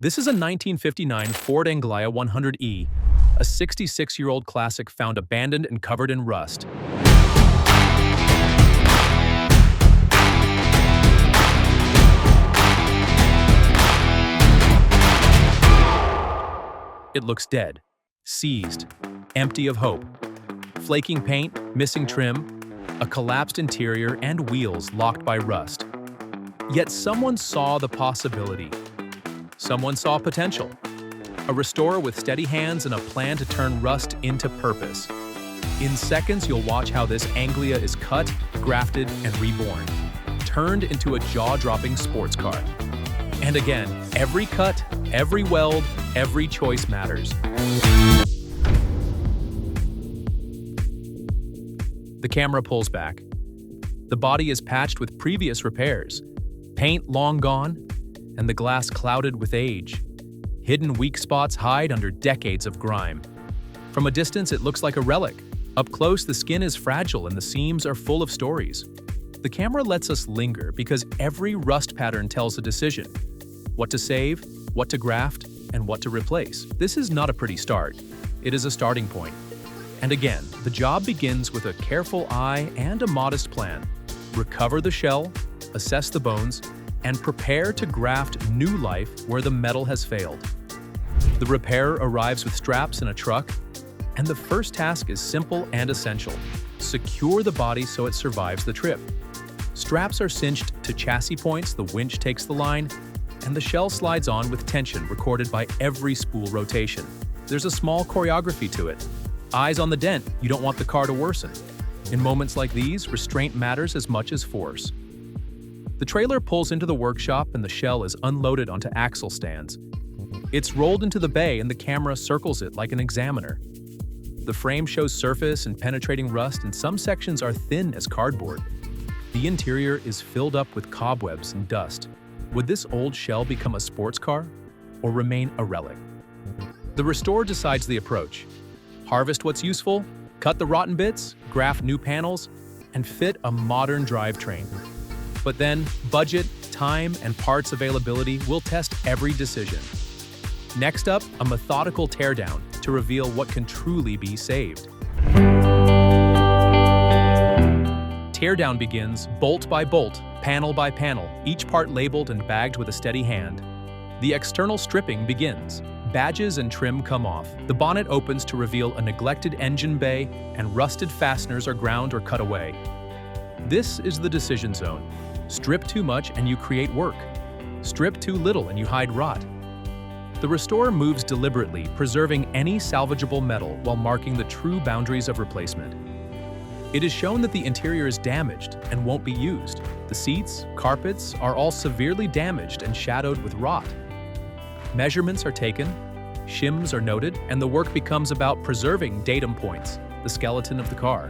This is a 1959 Ford Anglia 100E, a 66-year-old classic found abandoned and covered in rust. It looks dead, seized, empty of hope. Flaking paint, missing trim, a collapsed interior, and wheels locked by rust. Yet someone saw the possibility. Someone saw potential. A restorer with steady hands and a plan to turn rust into purpose. In seconds, you'll watch how this Anglia is cut, grafted, and reborn, turned into a jaw-dropping sports car. And again, every cut, every weld, every choice matters. The camera pulls back. The body is patched with previous repairs, paint long gone, and the glass clouded with age. Hidden weak spots hide under decades of grime. From a distance, it looks like a relic. Up close, the skin is fragile and the seams are full of stories. The camera lets us linger because every rust pattern tells a decision. What to save, what to graft, and what to replace. This is not a pretty start. It is a starting point. And again, the job begins with a careful eye and a modest plan. Recover the shell, assess the bones, and prepare to graft new life where the metal has failed. The repair arrives with straps and a truck, and the first task is simple and essential. Secure the body so it survives the trip. Straps are cinched to chassis points, the winch takes the line, and the shell slides on with tension recorded by every spool rotation. There's a small choreography to it. Eyes on the dent, you don't want the car to worsen. In moments like these, restraint matters as much as force. The trailer pulls into the workshop and the shell is unloaded onto axle stands. It's rolled into the bay and the camera circles it like an examiner. The frame shows surface and penetrating rust, and some sections are thin as cardboard. The interior is filled up with cobwebs and dust. Would this old shell become a sports car or remain a relic? The restorer decides the approach. Harvest what's useful, cut the rotten bits, graft new panels, and fit a modern drivetrain. But then, budget, time, and parts availability will test every decision. Next up, a methodical teardown to reveal what can truly be saved. Teardown begins bolt by bolt, panel by panel, each part labeled and bagged with a steady hand. The external stripping begins. Badges and trim come off. The bonnet opens to reveal a neglected engine bay, and rusted fasteners are ground or cut away. This is the decision zone. Strip too much and you create work. Strip too little and you hide rot. The restorer moves deliberately, preserving any salvageable metal while marking the true boundaries of replacement. It is shown that the interior is damaged and won't be used. The seats, carpets are all severely damaged and shadowed with rot. Measurements are taken, shims are noted, and the work becomes about preserving datum points, the skeleton of the car.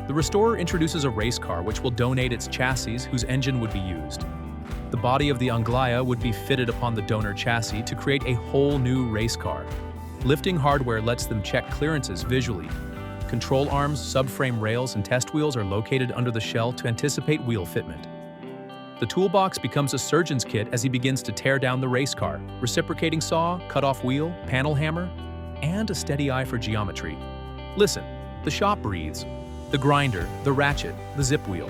The restorer introduces a race car which will donate its chassis whose engine would be used. The body of the Anglia would be fitted upon the donor chassis to create a whole new race car. Lifting hardware lets them check clearances visually. Control arms, subframe rails, and test wheels are located under the shell to anticipate wheel fitment. The toolbox becomes a surgeon's kit as he begins to tear down the race car. Reciprocating saw, cut-off wheel, panel hammer, and a steady eye for geometry. Listen, the shop breathes. The grinder, the ratchet, the zip wheel.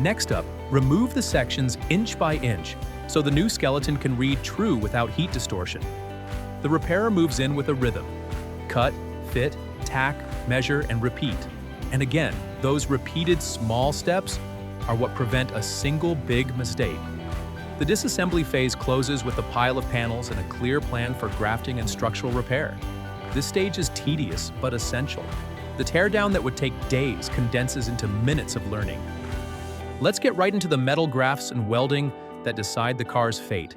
Next up, remove the sections inch by inch so the new skeleton can read true without heat distortion. The repairer moves in with a rhythm. Cut, fit, tack, measure, and repeat. And again, those repeated small steps are what prevent a single big mistake. The disassembly phase closes with a pile of panels and a clear plan for grafting and structural repair. This stage is tedious but essential. The teardown that would take days condenses into minutes of learning. Let's get right into the metal grafts and welding that decide the car's fate.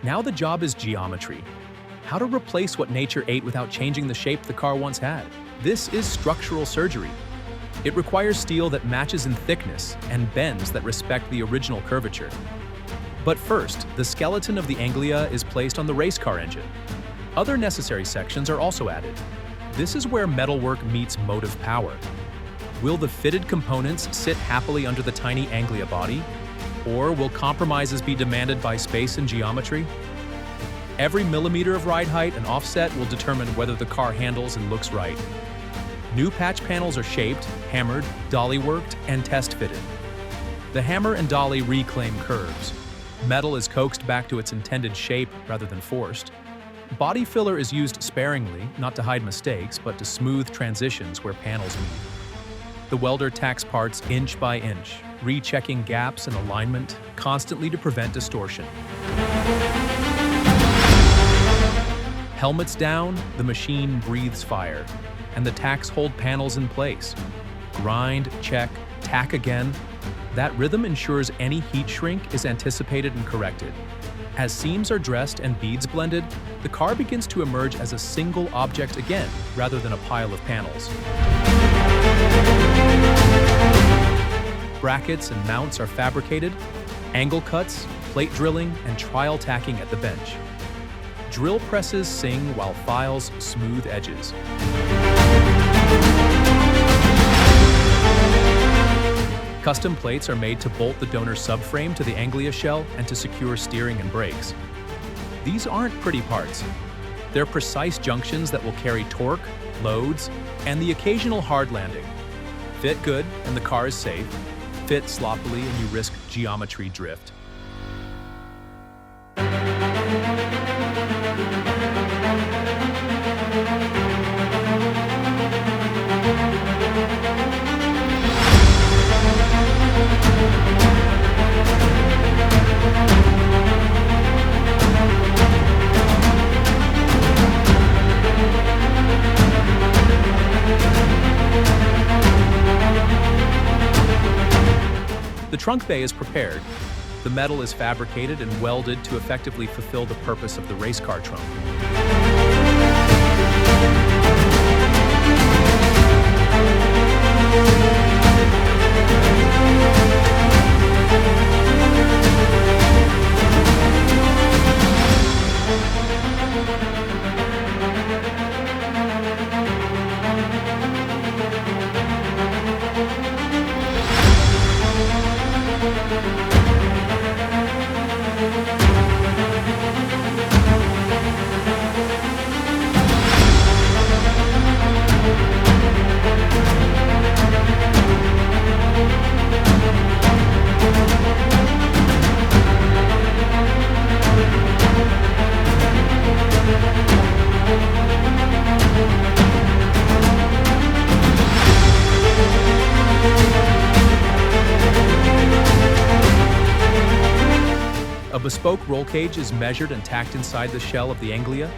Now the job is geometry. How to replace what nature ate without changing the shape the car once had. This is structural surgery. It requires steel that matches in thickness and bends that respect the original curvature. But first, the skeleton of the Anglia is placed on the race car engine. Other necessary sections are also added. This is where metalwork meets motive power. Will the fitted components sit happily under the tiny Anglia body? Or will compromises be demanded by space and geometry? Every millimeter of ride height and offset will determine whether the car handles and looks right. New patch panels are shaped, hammered, dolly-worked, and test-fitted. The hammer and dolly reclaim curves. Metal is coaxed back to its intended shape rather than forced. Body filler is used sparingly, not to hide mistakes, but to smooth transitions where panels meet. The welder tacks parts inch by inch, rechecking gaps in alignment, constantly to prevent distortion. Helmets down, the machine breathes fire, and the tacks hold panels in place. Grind, check, tack again. That rhythm ensures any heat shrink is anticipated and corrected. As seams are dressed and beads blended, the car begins to emerge as a single object again, rather than a pile of panels. Brackets and mounts are fabricated, angle cuts, plate drilling, and trial tacking at the bench. Drill presses sing while files smooth edges. Custom plates are made to bolt the donor subframe to the Anglia shell and to secure steering and brakes. These aren't pretty parts. They're precise junctions that will carry torque, loads, and the occasional hard landing. Fit good and the car is safe. Fit sloppily and you risk geometry drift. The trunk bay is prepared. The metal is fabricated and welded to effectively fulfill the purpose of the race car trunk. A bespoke roll cage is measured and tacked inside the shell of the Anglia.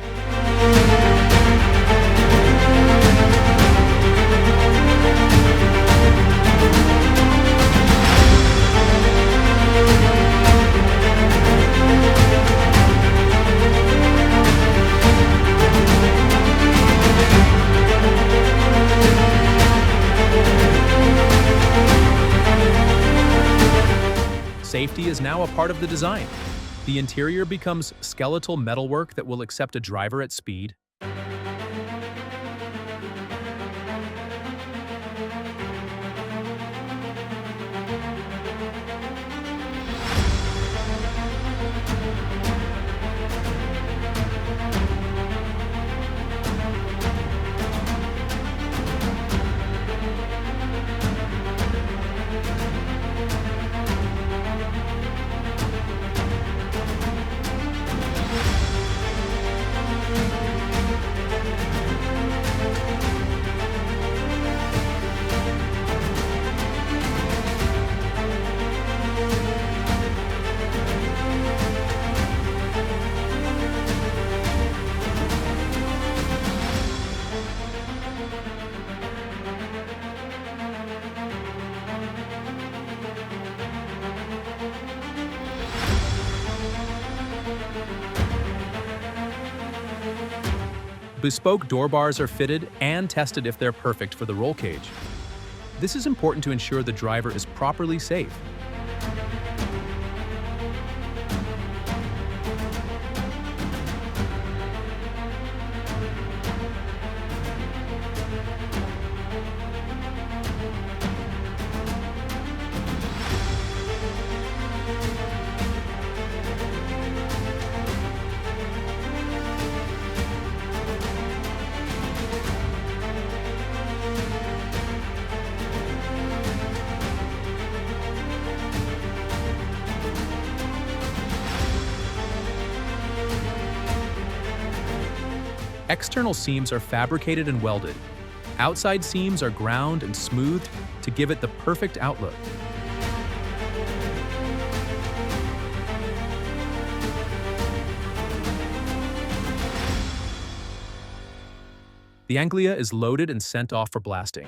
Safety is now a part of the design. The interior becomes skeletal metalwork that will accept a driver at speed. Bespoke door bars are fitted and tested if they're perfect for the roll cage. This is important to ensure the driver is properly safe. External seams are fabricated and welded. Outside seams are ground and smoothed to give it the perfect outlook. The Anglia is loaded and sent off for blasting,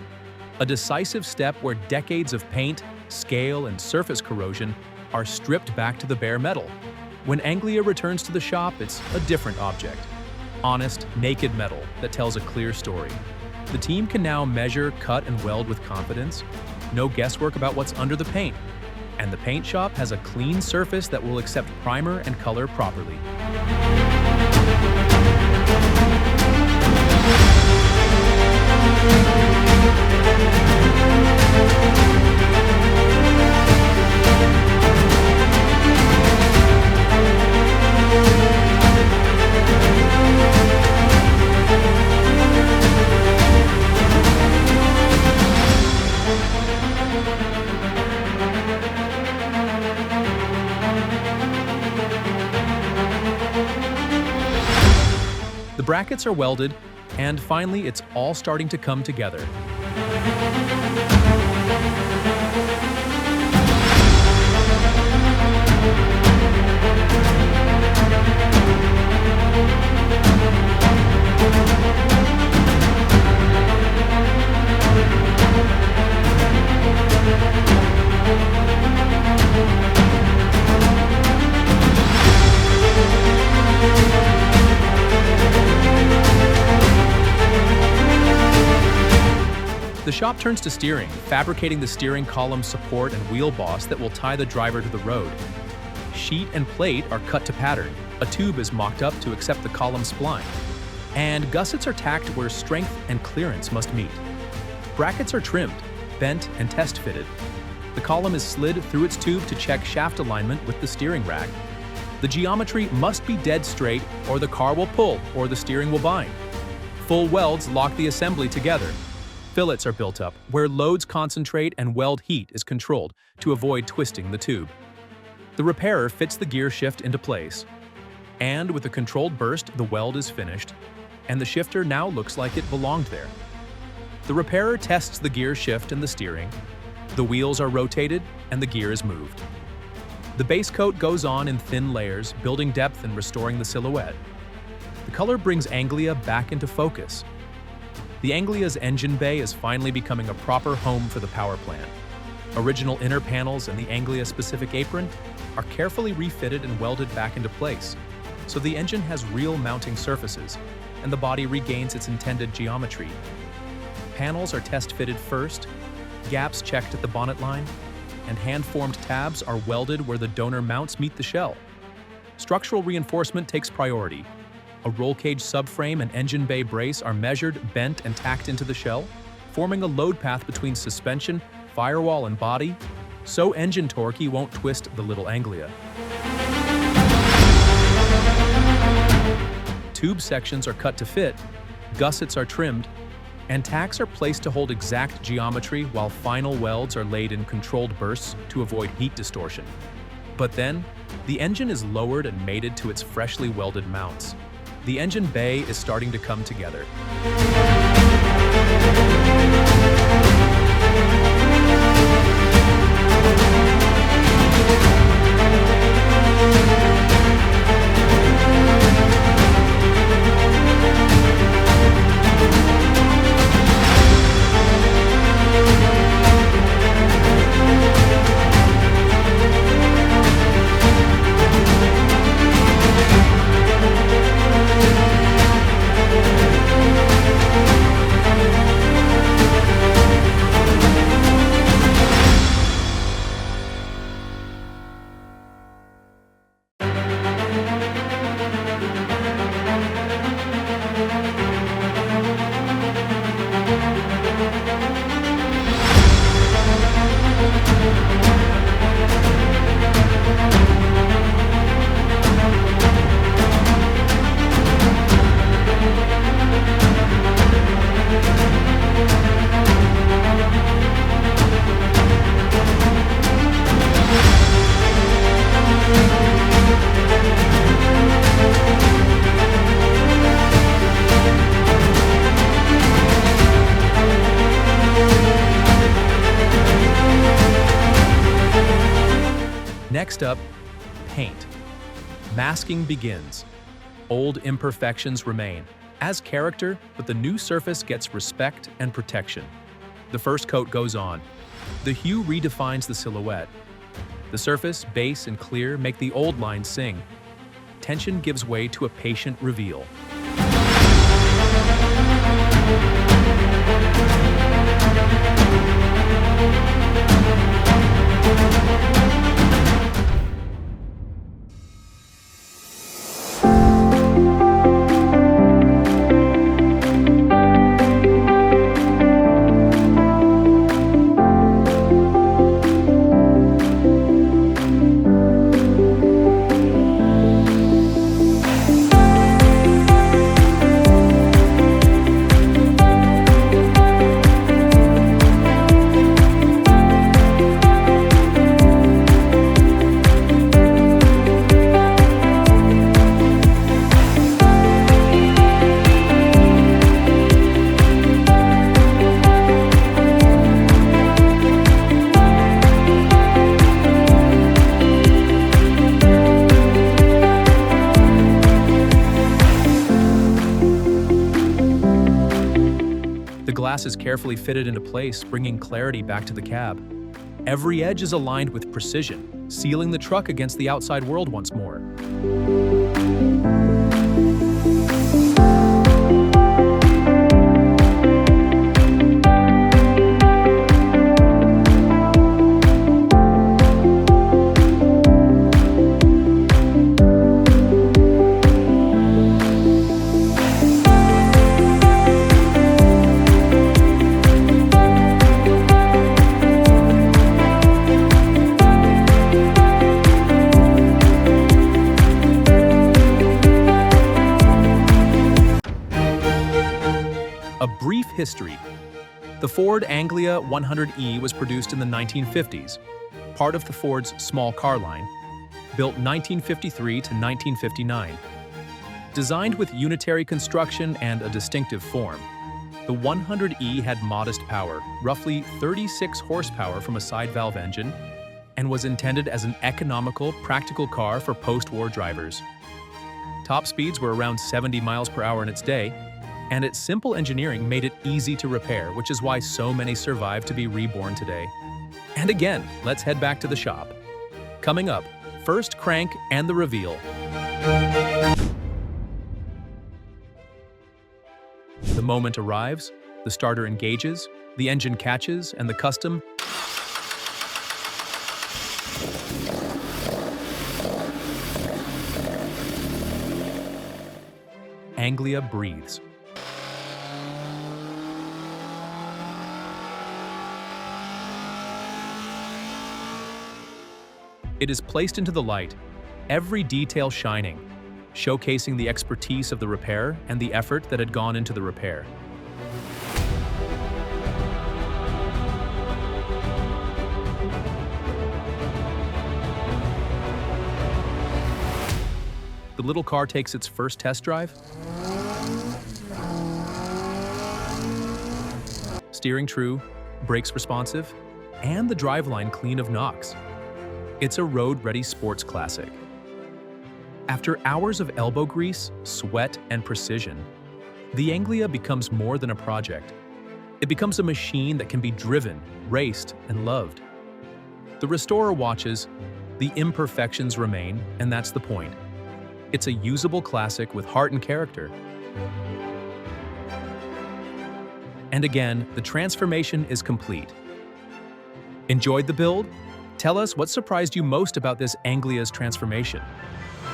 a decisive step where decades of paint, scale, and surface corrosion are stripped back to the bare metal. When Anglia returns to the shop, it's a different object. Honest, naked metal that tells a clear story. The team can now measure, cut, and weld with confidence. No guesswork about what's under the paint. And the paint shop has a clean surface that will accept primer and color properly. The brackets are welded, and finally it's all starting to come together. The shop turns to steering, fabricating the steering column support and wheel boss that will tie the driver to the road. Sheet and plate are cut to pattern, a tube is mocked up to accept the column spline, and gussets are tacked where strength and clearance must meet. Brackets are trimmed, bent, and test-fitted. The column is slid through its tube to check shaft alignment with the steering rack. The geometry must be dead straight, or the car will pull, or the steering will bind. Full welds lock the assembly together. Fillets are built up, where loads concentrate and weld heat is controlled to avoid twisting the tube. The repairer fits the gear shift into place. And with a controlled burst, the weld is finished, and the shifter now looks like it belonged there. The repairer tests the gear shift and the steering. The wheels are rotated, and the gear is moved. The base coat goes on in thin layers, building depth and restoring the silhouette. The color brings Anglia back into focus. The Anglia's engine bay is finally becoming a proper home for the power plant. Original inner panels and the Anglia-specific apron are carefully refitted and welded back into place, so the engine has real mounting surfaces, and the body regains its intended geometry. Panels are test-fitted first, gaps checked at the bonnet line, and hand-formed tabs are welded where the donor mounts meet the shell. Structural reinforcement takes priority. A roll cage subframe and engine bay brace are measured, bent, and tacked into the shell, forming a load path between suspension, firewall, and body, so engine torque won't twist the little Anglia. Tube sections are cut to fit, gussets are trimmed, and tacks are placed to hold exact geometry while final welds are laid in controlled bursts to avoid heat distortion. But then, the engine is lowered and mated to its freshly welded mounts. The engine bay is starting to come together. Next up, paint. Masking begins. Old imperfections remain as character, but the new surface gets respect and protection. The first coat goes on. The hue redefines the silhouette. The surface, base, and clear make the old lines sing. Tension gives way to a patient reveal. The glass is carefully fitted into place, bringing clarity back to the cab. Every edge is aligned with precision, sealing the truck against the outside world once more. A brief history. The Ford Anglia 100E was produced in the 1950s, part of the Ford's small car line, built 1953 to 1959. Designed with unitary construction and a distinctive form, the 100E had modest power, roughly 36 horsepower from a side valve engine, and was intended as an economical, practical car for post-war drivers. Top speeds were around 70 miles per hour in its day, and its simple engineering made it easy to repair, which is why so many survive to be reborn today. And again, let's head back to the shop. Coming up, first crank and the reveal. The moment arrives, the starter engages, the engine catches, and the custom Anglia breathes. It is placed into the light, every detail shining, showcasing the expertise of the repairer and the effort that had gone into the repair. The little car takes its first test drive. Steering true, brakes responsive, and the driveline clean of knocks. It's a road-ready sports classic. After hours of elbow grease, sweat, and precision, the Anglia becomes more than a project. It becomes a machine that can be driven, raced, and loved. The restorer watches, the imperfections remain, and that's the point. It's a usable classic with heart and character. And again, the transformation is complete. Enjoyed the build? Tell us what surprised you most about this Anglia's transformation.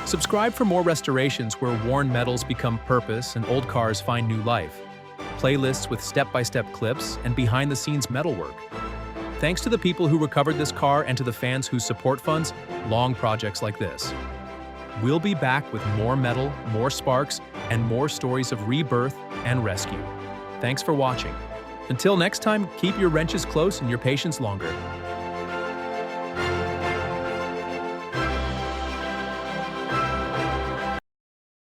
Subscribe for more restorations where worn metals become purpose and old cars find new life. Playlists with step-by-step clips and behind-the-scenes metalwork. Thanks to the people who recovered this car and to the fans whose support funds long projects like this. We'll be back with more metal, more sparks, and more stories of rebirth and rescue. Thanks for watching. Until next time, keep your wrenches close and your patience longer.